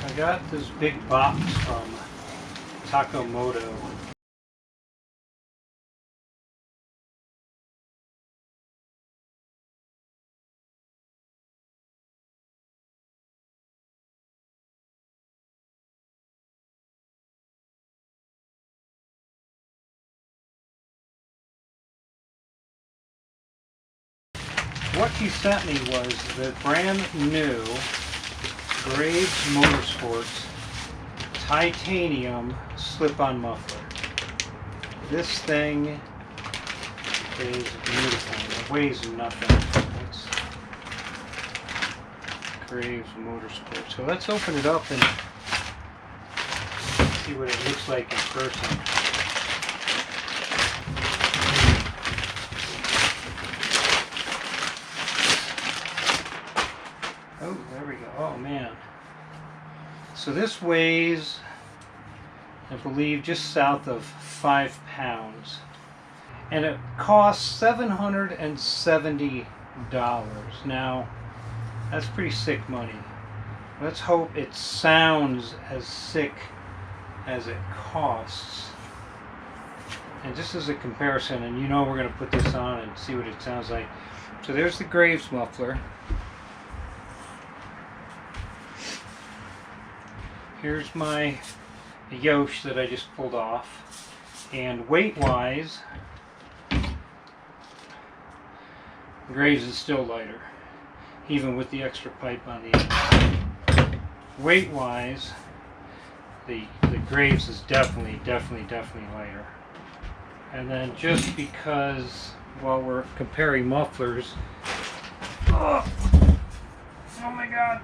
I got this big box from Takamoto. What he sent me was the brand new Graves Motorsports titanium slip-on muffler. This thing is beautiful. It weighs nothing. It's Graves Motorsports. So let's open it up and see what it looks like in person. Oh, there we go. Oh man. So this weighs, I believe, just south of 5 pounds. And it costs $770. Now, that's pretty sick money. Let's hope it sounds as sick as it costs. And just as a comparison, and you know we're going to put this on and see what it sounds like. So there's the Graves muffler. Here's my yosh that I just pulled off, and weight-wise, Graves is still lighter, even with the extra pipe on the end. Weight-wise, the Graves is definitely lighter. And then just because, while we're comparing mufflers, oh my God,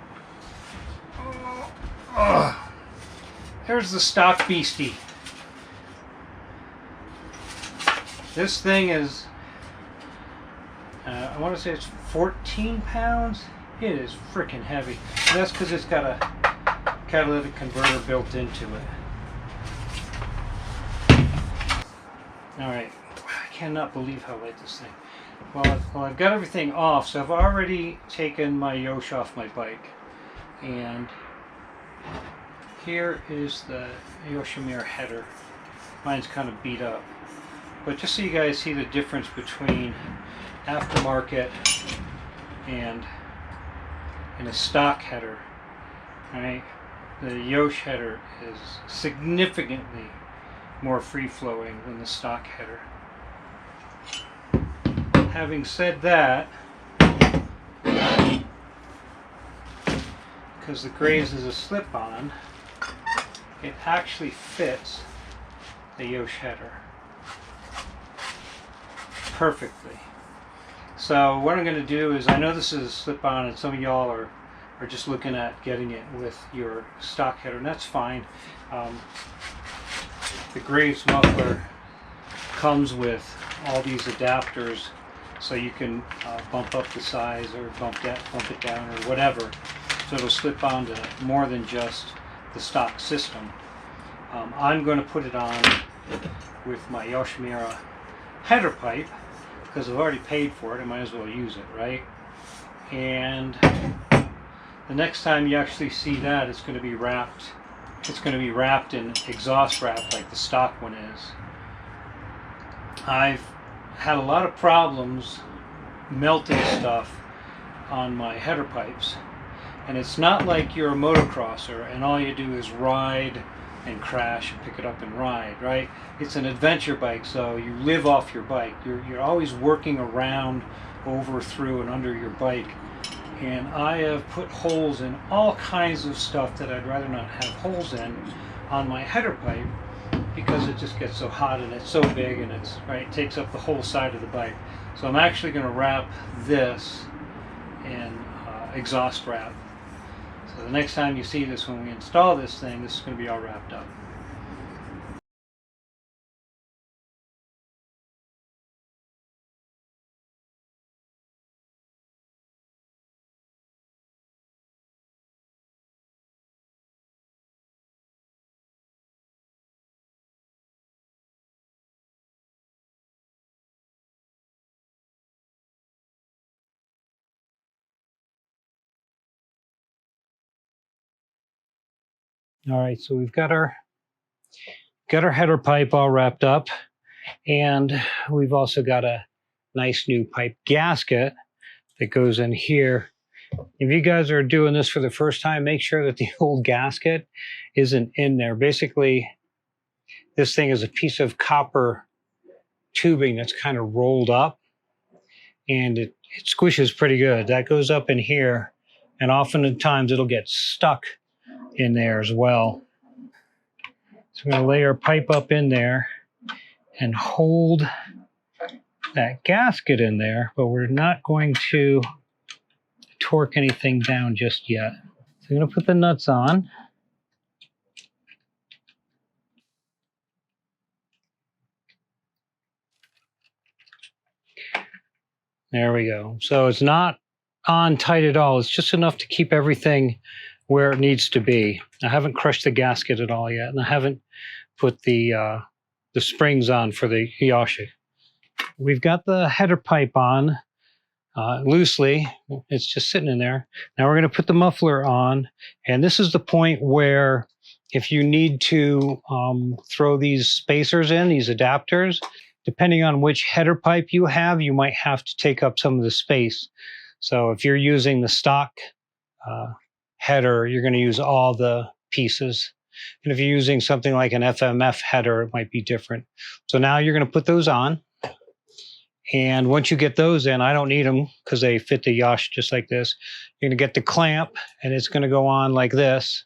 there's the stock beastie. This thing is, I want to say it's 14 pounds. It is freaking heavy. And that's because it's got a catalytic converter built into it. Alright, I cannot believe how light this thing. Well, I've got everything off, so I've already taken my yosh off my bike. And here is the Yoshimura header. Mine's kind of beat up. But just so you guys see the difference between aftermarket and a stock header. Right? The yosh header is significantly more free-flowing than the stock header. Having said that, because the Graves is a slip-on, it actually fits the yosh header perfectly. So what I'm going to do is, I know this is a slip-on and some of y'all are just looking at getting it with your stock header, and that's fine. The Graves muffler comes with all these adapters, so you can bump up the size or bump it down or whatever, so it'll slip onto more than just the stock system. I'm going to put it on with my Yoshimura header pipe because I've already paid for it. I might as well use it, right? And the next time you actually see that, it's going to be wrapped. It's going to be wrapped in exhaust wrap like the stock one is. I've had a lot of problems melting stuff on my header pipes. And it's not like you're a motocrosser and all you do is ride and crash and pick it up and ride, right? It's an adventure bike, so you live off your bike. You're always working around, over, through, and under your bike. And I have put holes in all kinds of stuff that I'd rather not have holes in on my header pipe because it just gets so hot and it's so big and it takes up the whole side of the bike. So I'm actually going to wrap this in exhaust wrap. So the next time you see this, when we install this thing, this is going to be all wrapped up. All right, so we've got our header pipe all wrapped up, and we've also got a nice new pipe gasket that goes in here. If you guys are doing this for the first time, make sure that the old gasket isn't in there. Basically, this thing is a piece of copper tubing that's kind of rolled up, and it squishes pretty good. That goes up in here, and oftentimes it'll get stuck in there as well. So I'm going to lay our pipe up in there and hold that gasket in there, but we're not going to torque anything down just yet. So I'm going to put the nuts on. There we go. So it's not on tight at all. It's just enough to keep everything where it needs to be. I haven't crushed the gasket at all yet, and I haven't put the springs on for the Hiyashi. We've got the header pipe on loosely. It's just sitting in there. Now we're going to put the muffler on, and this is the point where if you need to throw these spacers in, these adapters, depending on which header pipe you have, you might have to take up some of the space. So if you're using the stock header, you're going to use all the pieces. And if you're using something like an FMF header, it might be different. So now you're going to put those on. And once you get those in, I don't need them because they fit the yacht just like this. You're going to get the clamp, and it's going to go on like this,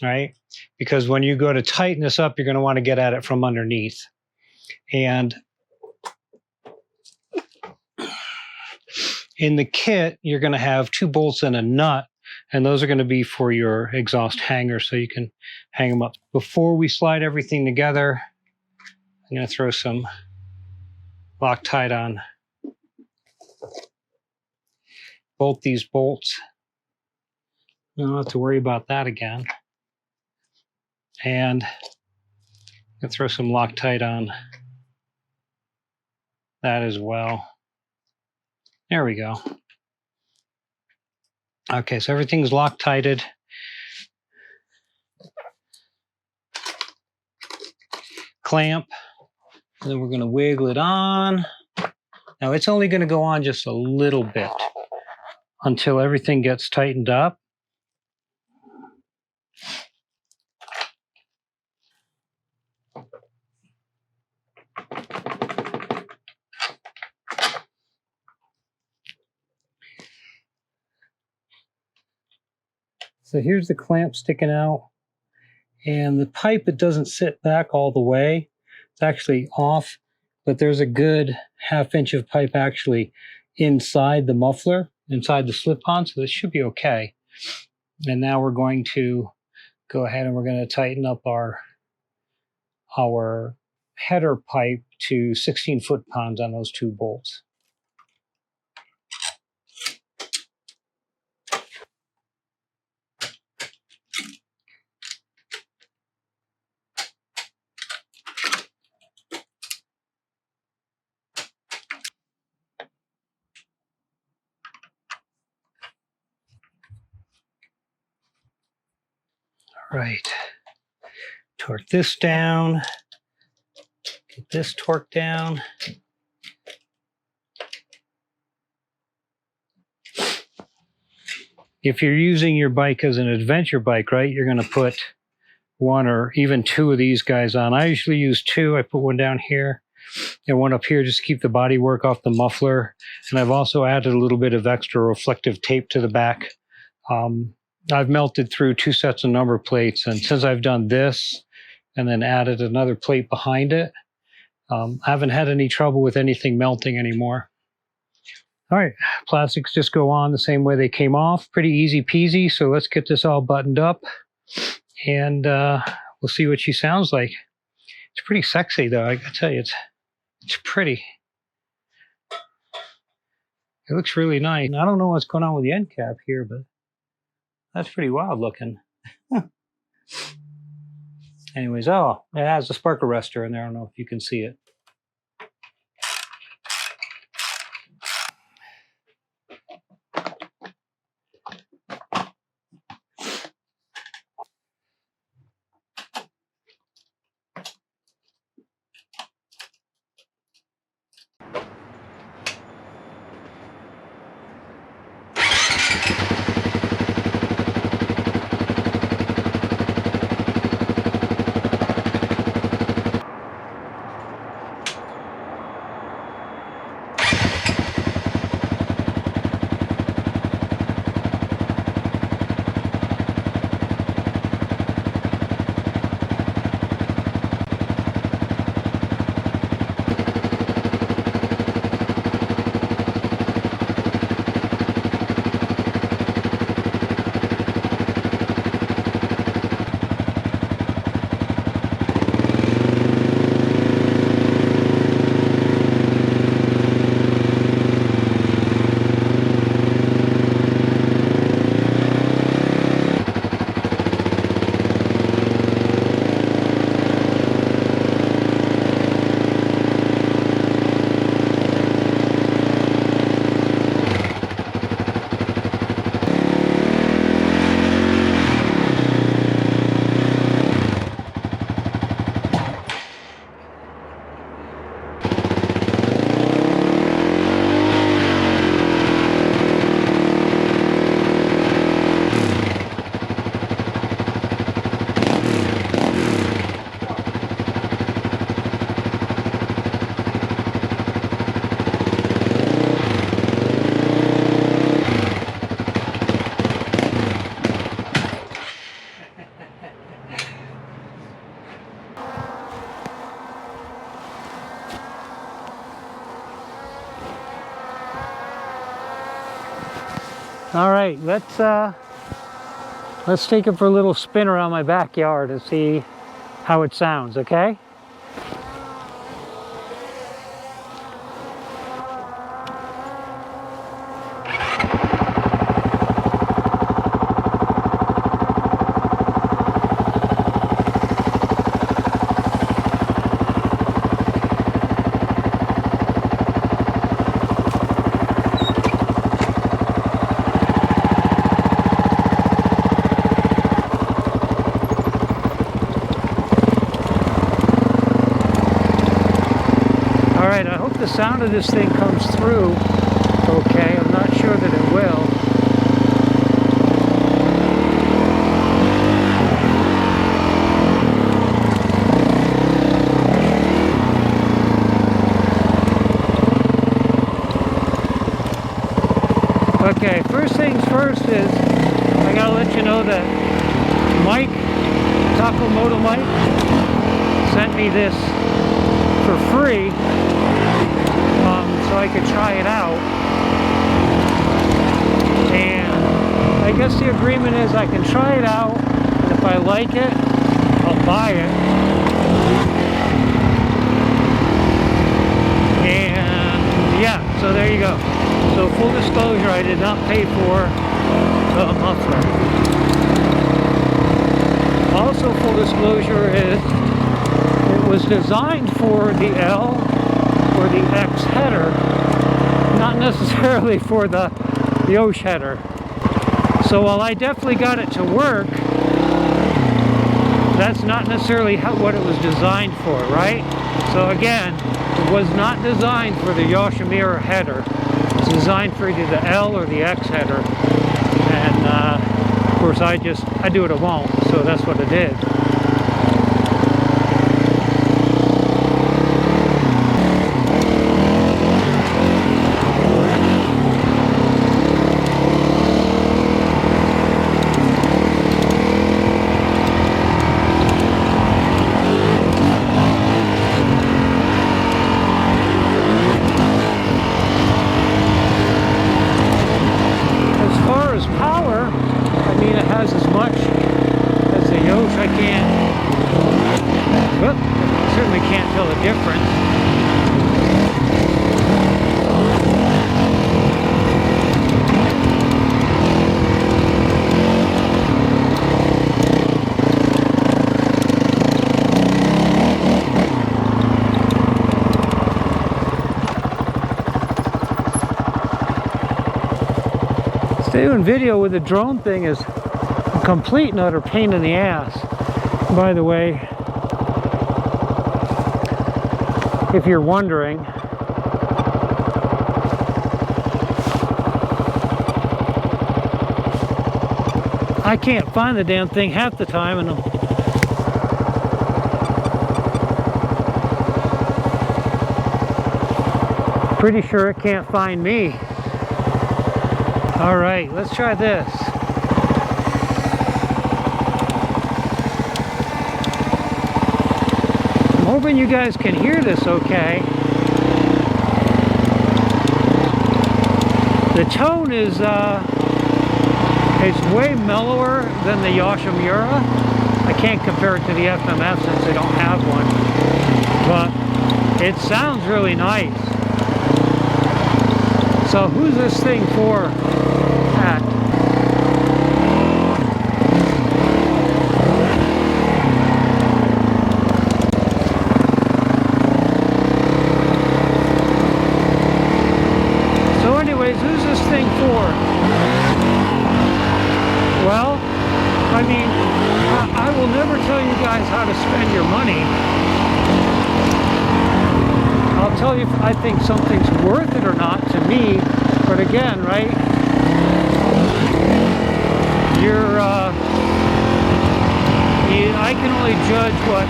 right? Because when you go to tighten this up, you're going to want to get at it from underneath. And in the kit, you're going to have 2 bolts and a nut, and those are going to be for your exhaust hanger, so you can hang them up. Before we slide everything together, I'm going to throw some Loctite on both these bolts. I don't have to worry about that again. And I'm going to throw some Loctite on that as well. There we go. Okay, so everything's Loctited. Clamp, and then we're going to wiggle it on. Now it's only going to go on just a little bit until everything gets tightened up. So here's the clamp sticking out, and the pipe, it doesn't sit back all the way. It's actually off, but there's a good 1/2 inch of pipe actually inside the muffler, inside the slip-on, so this should be okay. And now we're going to go ahead and we're going to tighten up our header pipe to 16 foot-pounds on those 2 bolts. All right, torque this down, get this torqued down. If you're using your bike as an adventure bike, right, you're going to put 1 or even 2 of these guys on. I usually use 2. I put one down here and one up here just to keep the body work off the muffler. And I've also added a little bit of extra reflective tape to the back. I've melted through 2 sets of number plates, and since I've done this and then added another plate behind it, I haven't had any trouble with anything melting anymore. All right, plastics just go on the same way they came off. Pretty easy peasy, so let's get this all buttoned up, and we'll see what she sounds like. It's pretty sexy, though, I gotta tell you, it's pretty. It looks really nice. I don't know what's going on with the end cap here, but that's pretty wild looking. Anyways, oh, it has a spark arrestor in there. I don't know if you can see it. right, let's take it for a little spin around my backyard and see how it sounds, okay? Alright, I hope the sound of this thing comes through okay. I'm not sure that it will. Okay, first things first is I gotta let you know that Mike, Takomoto Mike, sent me this for free so I could try it out, and I guess the agreement is I can try it out, and if I like it, I'll buy it. And yeah, so there you go. So full disclosure, I did not pay for the muffler. Also full disclosure is it was designed for the L or the X header, not necessarily for the Yosh header. So while I definitely got it to work, that's not necessarily what it was designed for, right? So again, it was not designed for the Yoshimura header. It's designed for either the L or the X header. And of course I do what I want, so that's what I did. Doing video with the drone thing is a complete and utter pain in the ass. By the way, if you're wondering, I can't find the damn thing half the time, and I'm pretty sure it can't find me. Alright, let's try this. I'm hoping you guys can hear this okay. The tone is it's way mellower than the Yoshimura. I can't compare it to the FMF since they don't have one. But it sounds really nice. So who's this thing for? So anyways, who's this thing for? Well, I mean, I will never tell you guys how to spend your money. I'll tell you if I think something's worth it or not to me, but again, right, I can only judge what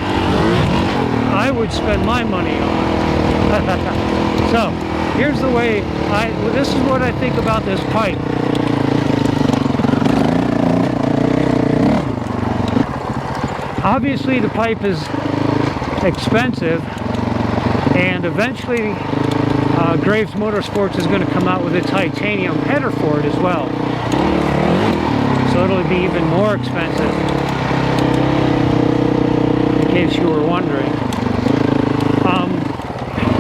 I would spend my money on. So, here's the way, this is what I think about this pipe. Obviously the pipe is expensive, and eventually Graves Motorsports is going to come out with a titanium header for it as well. So it'll be even more expensive, in case you were wondering.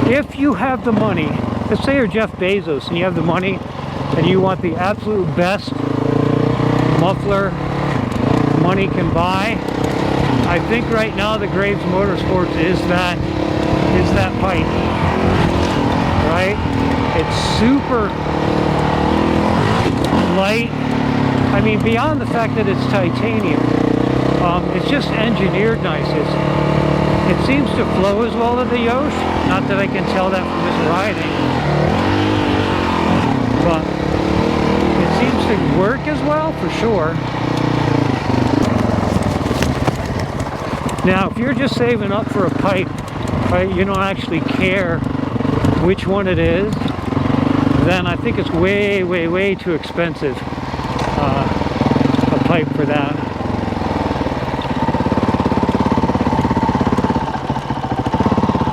If you have the money, let's say you're Jeff Bezos and you have the money and you want the absolute best muffler money can buy, I think right now the Graves Motorsports is that pipe, right? It's super light. I mean, beyond the fact that it's titanium, it's just engineered nice. It seems to flow as well as the Yosh. Not that I can tell that from this riding, but it seems to work as well, for sure. Now, if you're just saving up for a pipe, right, you don't actually care which one it is, then I think it's way, way, way too expensive, a pipe for that.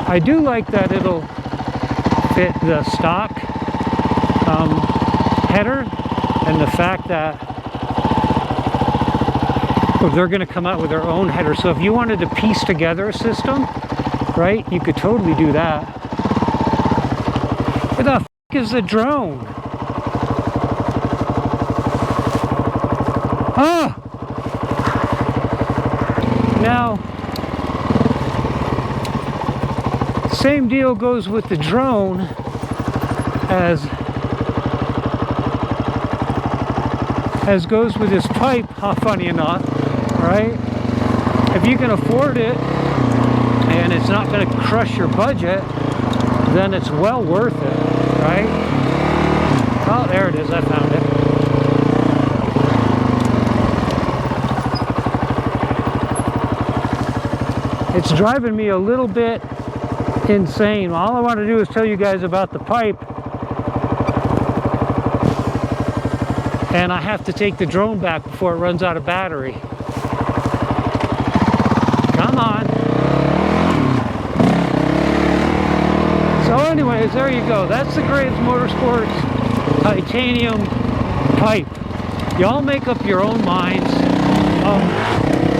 I do like that it'll fit the stock header, and the fact that they're going to come out with their own header. So if you wanted to piece together a system, right, you could totally do that. Where the f*** is the drone? Ah! Now, same deal goes with the drone as goes with this pipe, funny enough, right? If you can afford it and it's not going to crush your budget, then it's well worth it, right? Oh, there it is, I found it. It's driving me a little bit insane. All I want to do is tell you guys about the pipe, and I have to take the drone back before it runs out of battery. Come on. So anyways, there you go. That's the Graves Motorsports titanium pipe. Y'all make up your own minds.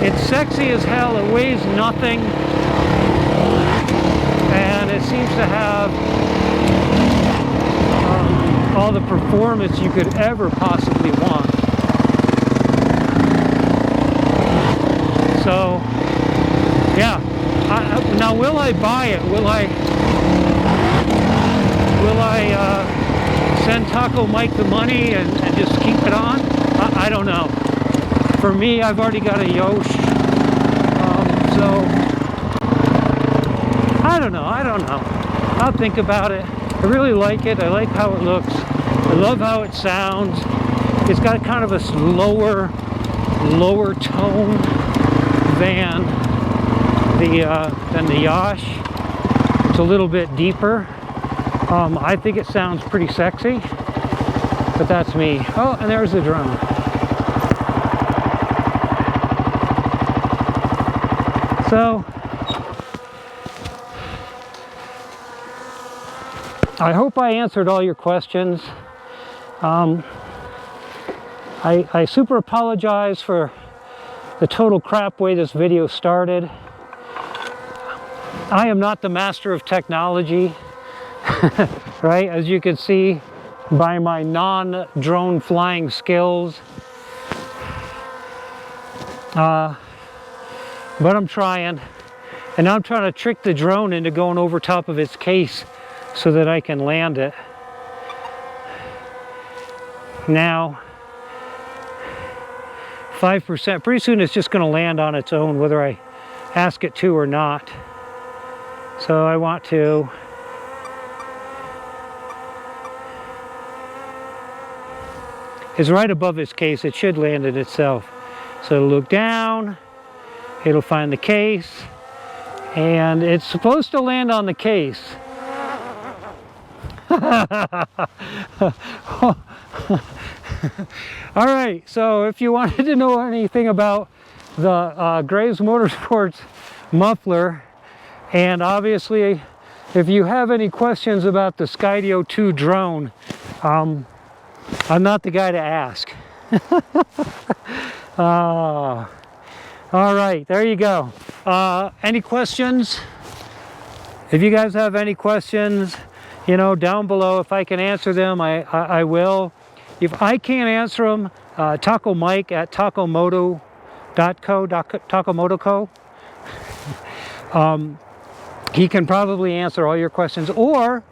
It's sexy as hell. It weighs nothing. And it seems to have all the performance you could ever possibly want. So, yeah. Now, will I buy it? Will I send Taco Mike the money and just keep it on? I don't know. For me, I've already got a Yosh. So, I don't know. I'll think about it. I really like it. I like how it looks. I love how it sounds. It's got kind of a lower tone than the Yosh. It's a little bit deeper. I think it sounds pretty sexy, but that's me. Oh, and there's the drone. So, I hope I answered all your questions. I super apologize for the total crap way this video started. I am not the master of technology, right? As you can see by my non-drone flying skills. But I'm trying. And I'm trying to trick the drone into going over top of its case so that I can land it. Now, 5%, pretty soon it's just going to land on its own whether I ask it to or not. So I want to it's right above its case. It should land it itself. So it'll look down, it'll find the case, and it's supposed to land on the case. All right, so if you wanted to know anything about the Graves Motorsports muffler, and obviously if you have any questions about the Skydio 2 drone, I'm not the guy to ask. All right, there you go. Any questions? If you guys have any questions, you know, down below, if I can answer them, I will. If I can't answer them, Taco Mike at tacomoto.co, he can probably answer all your questions. Or,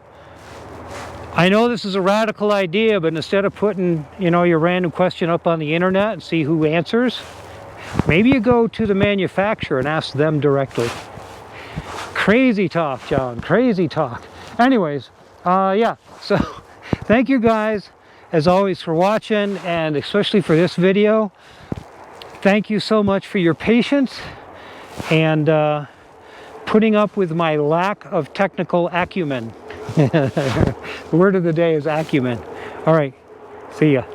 I know this is a radical idea, but instead of putting, you know, your random question up on the internet and see who answers, maybe you go to the manufacturer and ask them directly. Crazy talk, John, crazy talk. Anyways, yeah, so thank you guys, as always, for watching, and especially for this video. Thank you so much for your patience and putting up with my lack of technical acumen. The word of the day is acumen. All right, see ya.